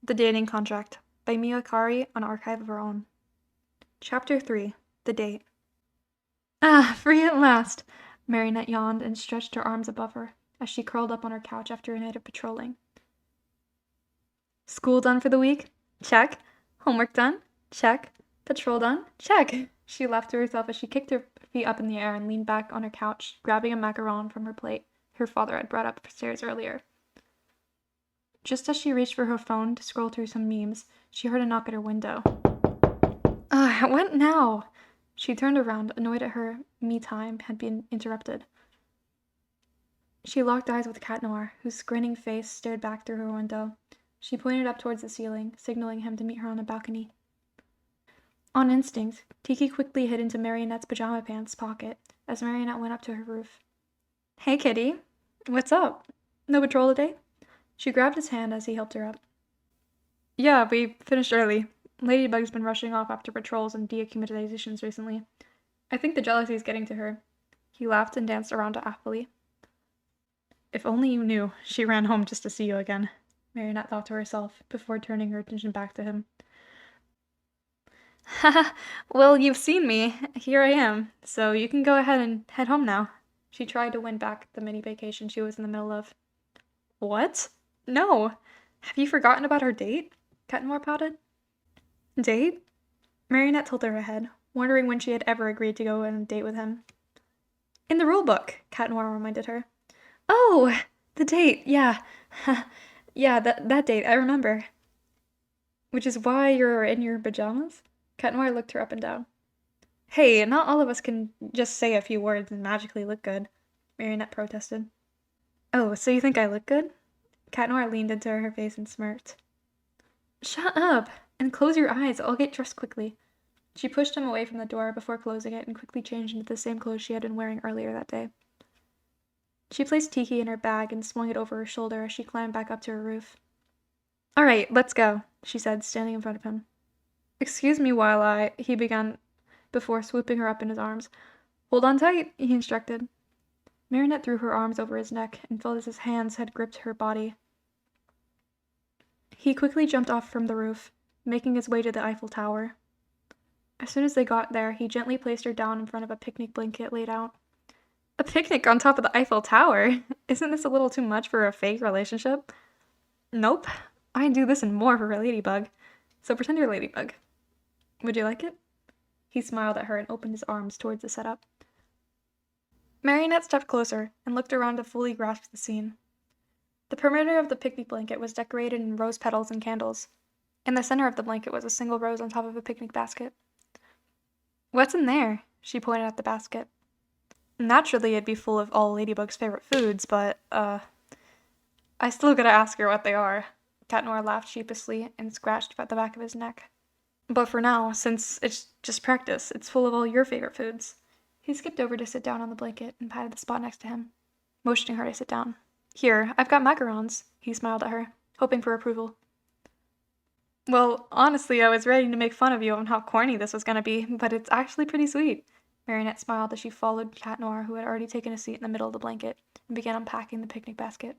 The Dating Contract by Miwakarai on Archive of Her Own. Chapter 3. The Date. Ah, free at last! Marinette yawned and stretched her arms above her as she curled up on her couch after a night of patrolling. School done for the week? Check. Homework done? Check. Patrol done? Check. She laughed to herself as she kicked her feet up in the air and leaned back on her couch, grabbing a macaron from her plate her father had brought upstairs earlier. Just as she reached for her phone to scroll through some memes, she heard a knock at her window. What now? She turned around, annoyed at her me-time had been interrupted. She locked eyes with Cat Noir, whose grinning face stared back through her window. She pointed up towards the ceiling, signaling him to meet her on the balcony. On instinct, Tiki quickly hid into Marionette's pajama pants pocket as Marionette went up to her roof. Hey, kitty. What's up? No patrol today? She grabbed his hand as he helped her up. Yeah, we finished early. Ladybug's been rushing off after patrols and deaccumulations recently. I think the jealousy is getting to her. He laughed and danced around happily. If only you knew, she ran home just to see you again, Marionette thought to herself, before turning her attention back to him. Haha, well, you've seen me. Here I am, so you can go ahead and head home now. She tried to win back the mini vacation she was in the middle of. What? No. Have you forgotten about our date? Cat Noir pouted. Date? Marionette tilted her head, wondering when she had ever agreed to go on a date with him. In the rulebook, Cat Noir reminded her. Oh, the date, yeah. Yeah, that date, I remember. Which is why you're in your pajamas? Cat Noir looked her up and down. Hey, not all of us can just say a few words and magically look good, Marionette protested. Oh, so you think I look good? Cat Noir leaned into her face and smirked. Shut up, and close your eyes. I'll get dressed quickly. She pushed him away from the door before closing it and quickly changed into the same clothes she had been wearing earlier that day. She placed Tiki in her bag and swung it over her shoulder as she climbed back up to her roof. All right, let's go, she said, standing in front of him. Excuse me while he began before swooping her up in his arms. Hold on tight, he instructed. Marinette threw her arms over his neck and felt as his hands had gripped her body. He quickly jumped off from the roof, making his way to the Eiffel Tower. As soon as they got there, he gently placed her down in front of a picnic blanket laid out. A picnic on top of the Eiffel Tower? Isn't this a little too much for a fake relationship? Nope. I'd do this and more for a ladybug. So pretend you're a ladybug. Would you like it? He smiled at her and opened his arms towards the setup. Marionette stepped closer and looked around to fully grasp the scene. The perimeter of the picnic blanket was decorated in rose petals and candles. In the center of the blanket was a single rose on top of a picnic basket. What's in there? She pointed at the basket. Naturally, it'd be full of all Ladybug's favorite foods, but, I still gotta ask her what they are. Cat Noir laughed sheepishly and scratched at the back of his neck. But for now, since it's just practice, it's full of all your favorite foods. He skipped over to sit down on the blanket and patted the spot next to him, motioning her to sit down. Here, I've got macarons, he smiled at her, hoping for approval. Well, honestly, I was ready to make fun of you on how corny this was gonna be, but it's actually pretty sweet. Marionette smiled as she followed Cat Noir, who had already taken a seat in the middle of the blanket, and began unpacking the picnic basket.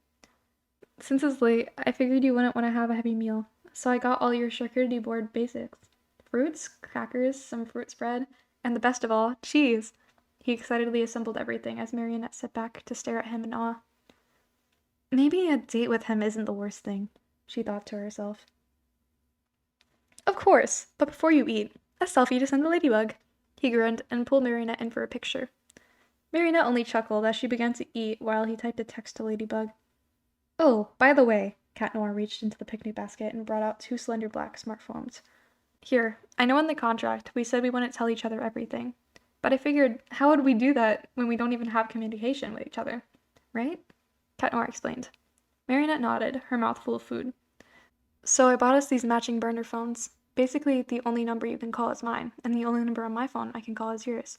Since it's late, I figured you wouldn't want to have a heavy meal, so I got all your charcuterie board basics. Fruits, crackers, some fruit spread, and the best of all, cheese. He excitedly assembled everything as Marionette sat back to stare at him in awe. Maybe a date with him isn't the worst thing, she thought to herself. Of course, but before you eat, a selfie to send the ladybug. He grinned and pulled Marionette in for a picture. Marionette only chuckled as she began to eat while he typed a text to Ladybug. Oh, by the way, Cat Noir reached into the picnic basket and brought out 2 slender black smartphones. Here, I know in the contract we said we wouldn't tell each other everything, but I figured, how would we do that when we don't even have communication with each other, right? Cat Noir explained. Marionette nodded, her mouth full of food. So I bought us these matching burner phones. Basically, the only number you can call is mine, and the only number on my phone I can call is yours.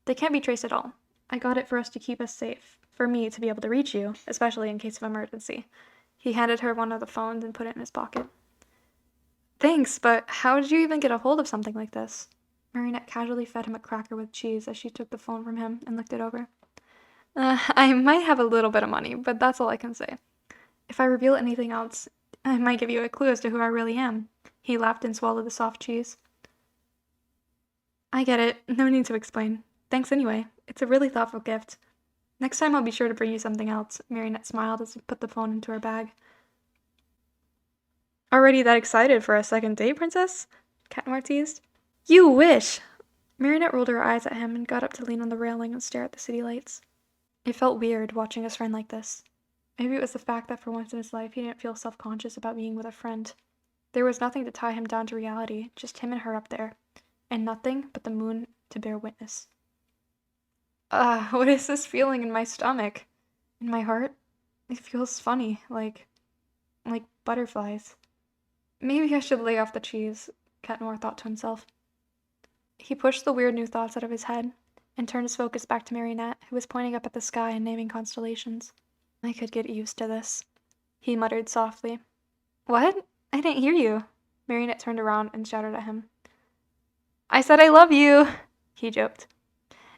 They can't be traced at all. I got it for us to keep us safe, for me to be able to reach you, especially in case of emergency. He handed her one of the phones and put it in his pocket. Thanks, but how did you even get a hold of something like this? Marionette casually fed him a cracker with cheese as she took the phone from him and looked it over. I might have a little bit of money, but that's all I can say. If I reveal anything else, I might give you a clue as to who I really am. He laughed and swallowed the soft cheese. I get it. No need to explain. Thanks anyway. It's a really thoughtful gift. Next time I'll be sure to bring you something else. Marionette smiled as she put the phone into her bag. Already that excited for a second date, Princess? Cat Noir teased. You wish! Marionette rolled her eyes at him and got up to lean on the railing and stare at the city lights. It felt weird watching his friend like this. Maybe it was the fact that for once in his life he didn't feel self-conscious about being with a friend. There was nothing to tie him down to reality, just him and her up there, and nothing but the moon to bear witness. What is this feeling in my stomach? In my heart? It feels funny, like butterflies. Maybe I should lay off the cheese, Cat Noir thought to himself. He pushed the weird new thoughts out of his head and turned his focus back to Marionette, who was pointing up at the sky and naming constellations. I could get used to this, he muttered softly. What? I didn't hear you. Marionette turned around and shouted at him. I said I love you, he joked.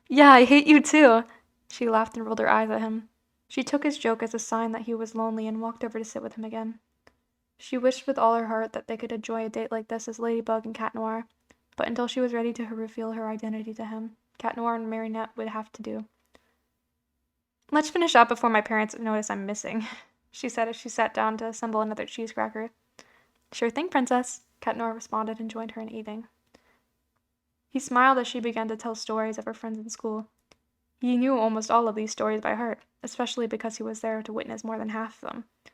Yeah, I hate you too. She laughed and rolled her eyes at him. She took his joke as a sign that he was lonely and walked over to sit with him again. She wished with all her heart that they could enjoy a date like this as Ladybug and Cat Noir, but until she was ready to reveal her identity to him, Cat Noir and Marionette would have to do. Let's finish up before my parents notice I'm missing, she said as she sat down to assemble another cheese cracker. Sure thing, Princess, Cat Noir responded and joined her in eating. He smiled as she began to tell stories of her friends in school. He knew almost all of these stories by heart, especially because he was there to witness more than half of them. It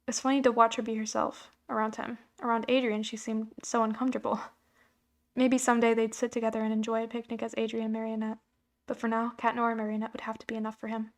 was funny to watch her be herself, around him. Around Adrien, she seemed so uncomfortable. Maybe someday they'd sit together and enjoy a picnic as Adrien and Marionette. But for now, Cat Noir and Marionette would have to be enough for him.